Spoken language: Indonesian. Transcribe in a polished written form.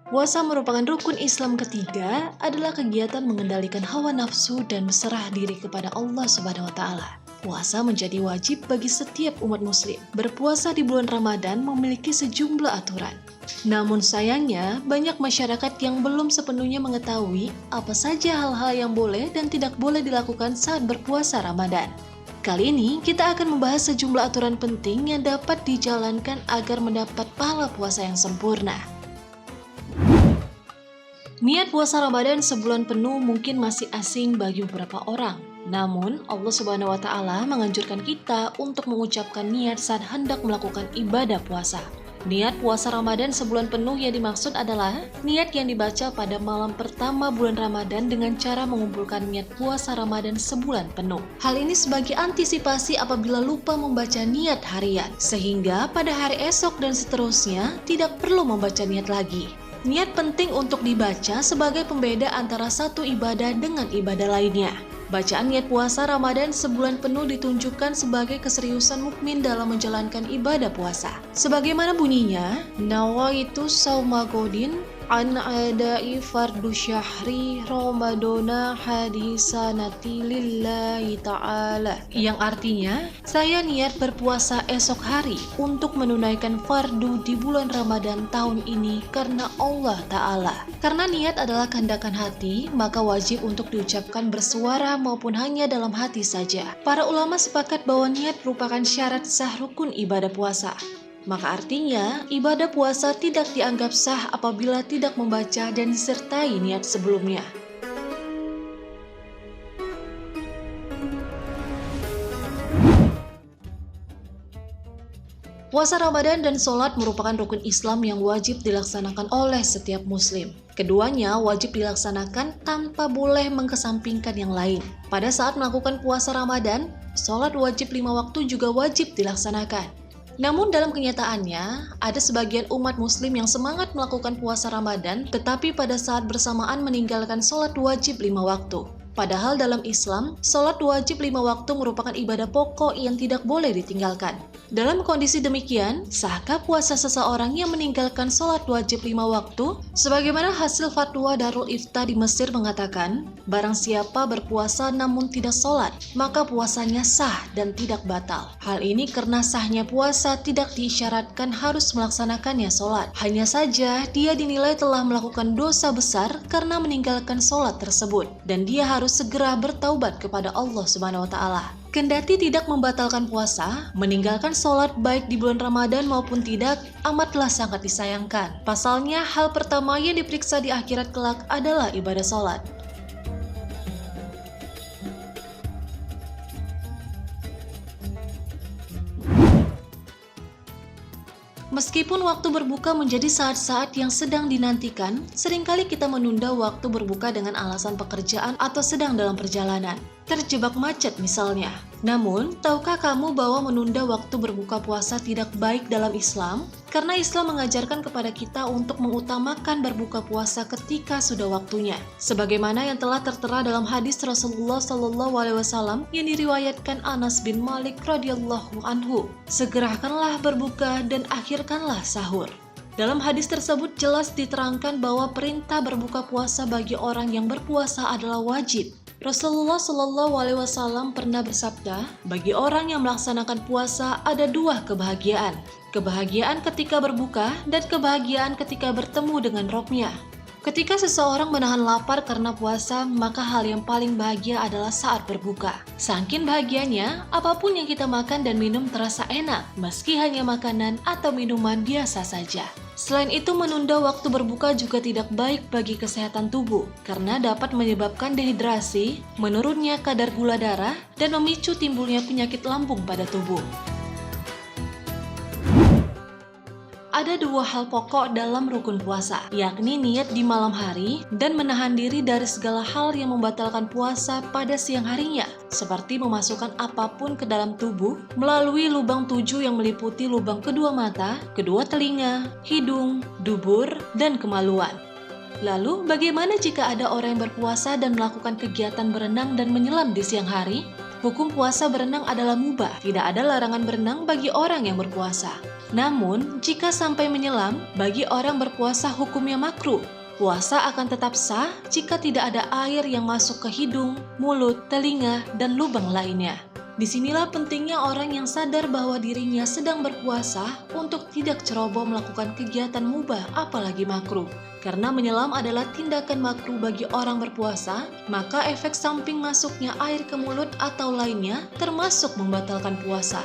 Puasa merupakan rukun Islam ketiga adalah kegiatan mengendalikan hawa nafsu dan berserah diri kepada Allah Subhanahu wa taala. Puasa menjadi wajib bagi setiap umat muslim. Berpuasa di bulan Ramadan memiliki sejumlah aturan. Namun sayangnya, banyak masyarakat yang belum sepenuhnya mengetahui apa saja hal-hal yang boleh dan tidak boleh dilakukan saat berpuasa Ramadan. Kali ini kita akan membahas sejumlah aturan penting yang dapat dijalankan agar mendapat pahala puasa yang sempurna. Niat puasa Ramadan sebulan penuh mungkin masih asing bagi beberapa orang. Namun, Allah Subhanahu wa taala menganjurkan kita untuk mengucapkan niat saat hendak melakukan ibadah puasa. Niat puasa Ramadan sebulan penuh yang dimaksud adalah niat yang dibaca pada malam pertama bulan Ramadan dengan cara mengumpulkan niat puasa Ramadan sebulan penuh. Hal ini sebagai antisipasi apabila lupa membaca niat harian, sehingga pada hari esok dan seterusnya tidak perlu membaca niat lagi. Niat penting untuk dibaca sebagai pembeda antara satu ibadah dengan ibadah lainnya. Bacaan niat puasa Ramadan sebulan penuh ditunjukkan sebagai keseriusan mukmin dalam menjalankan ibadah puasa. Sebagaimana bunyinya, nawaitu sauma godin an adai fardu syahri Ramadana hadisanati lillahi ta'ala, yang artinya saya niat berpuasa esok hari untuk menunaikan fardu di bulan Ramadan tahun ini karena Allah Ta'ala. Karena niat adalah kehendakan hati, maka wajib untuk diucapkan bersuara maupun hanya dalam hati saja. Para ulama sepakat bahwa niat merupakan syarat sah rukun ibadah puasa. Maka artinya, ibadah puasa tidak dianggap sah apabila tidak membaca dan disertai niat sebelumnya. Puasa Ramadan dan sholat merupakan rukun Islam yang wajib dilaksanakan oleh setiap muslim. Keduanya wajib dilaksanakan tanpa boleh mengesampingkan yang lain. Pada saat melakukan puasa Ramadan, sholat wajib 5 waktu juga wajib dilaksanakan. Namun dalam kenyataannya, ada sebagian umat muslim yang semangat melakukan puasa Ramadan, tetapi pada saat bersamaan meninggalkan sholat wajib 5 waktu. Padahal dalam Islam, sholat wajib 5 waktu merupakan ibadah pokok yang tidak boleh ditinggalkan. Dalam kondisi demikian, sahkah puasa seseorang yang meninggalkan sholat wajib 5 waktu? Sebagaimana hasil fatwa Darul Ifta di Mesir mengatakan, barang siapa berpuasa namun tidak sholat, maka puasanya sah dan tidak batal. Hal ini karena sahnya puasa tidak diisyaratkan harus melaksanakannya sholat. Hanya saja, dia dinilai telah melakukan dosa besar karena meninggalkan sholat tersebut, dan dia harus segera bertaubat kepada Allah Subhanahu wa taala. Kendati tidak membatalkan puasa, meninggalkan sholat baik di bulan Ramadan maupun tidak amatlah sangat disayangkan. Pasalnya, hal pertama yang diperiksa di akhirat kelak adalah ibadah sholat. Meskipun waktu berbuka menjadi saat-saat yang sedang dinantikan, seringkali kita menunda waktu berbuka dengan alasan pekerjaan atau sedang dalam perjalanan. Terjebak macet misalnya. Namun, tahukah kamu bahwa menunda waktu berbuka puasa tidak baik dalam Islam? Karena Islam mengajarkan kepada kita untuk mengutamakan berbuka puasa ketika sudah waktunya. Sebagaimana yang telah tertera dalam hadis Rasulullah SAW yang diriwayatkan Anas bin Malik radhiyallahu anhu. Segerakanlah berbuka dan akhirkanlah sahur. Dalam hadis tersebut jelas diterangkan bahwa perintah berbuka puasa bagi orang yang berpuasa adalah wajib. Rasulullah SAW pernah bersabda, bagi orang yang melaksanakan puasa ada 2 kebahagiaan. Kebahagiaan ketika berbuka dan kebahagiaan ketika bertemu dengan Rabb-Nya. Ketika seseorang menahan lapar karena puasa, maka hal yang paling bahagia adalah saat berbuka. Saking bahagianya, apapun yang kita makan dan minum terasa enak, meski hanya makanan atau minuman biasa saja. Selain itu, menunda waktu berbuka juga tidak baik bagi kesehatan tubuh, karena dapat menyebabkan dehidrasi, menurunnya kadar gula darah, dan memicu timbulnya penyakit lambung pada tubuh. Ada 2 hal pokok dalam rukun puasa, yakni niat di malam hari dan menahan diri dari segala hal yang membatalkan puasa pada siang harinya, seperti memasukkan apapun ke dalam tubuh melalui lubang 7 yang meliputi lubang kedua mata, kedua telinga, hidung, dubur, dan kemaluan. Lalu, bagaimana jika ada orang yang berpuasa dan melakukan kegiatan berenang dan menyelam di siang hari? Hukum puasa berenang adalah mubah, tidak ada larangan berenang bagi orang yang berpuasa. Namun, jika sampai menyelam, bagi orang berpuasa hukumnya makruh. Puasa akan tetap sah jika tidak ada air yang masuk ke hidung, mulut, telinga, dan lubang lainnya. Disinilah pentingnya orang yang sadar bahwa dirinya sedang berpuasa untuk tidak ceroboh melakukan kegiatan mubah apalagi makruh. Karena menyelam adalah tindakan makruh bagi orang berpuasa, maka efek samping masuknya air ke mulut atau lainnya termasuk membatalkan puasa.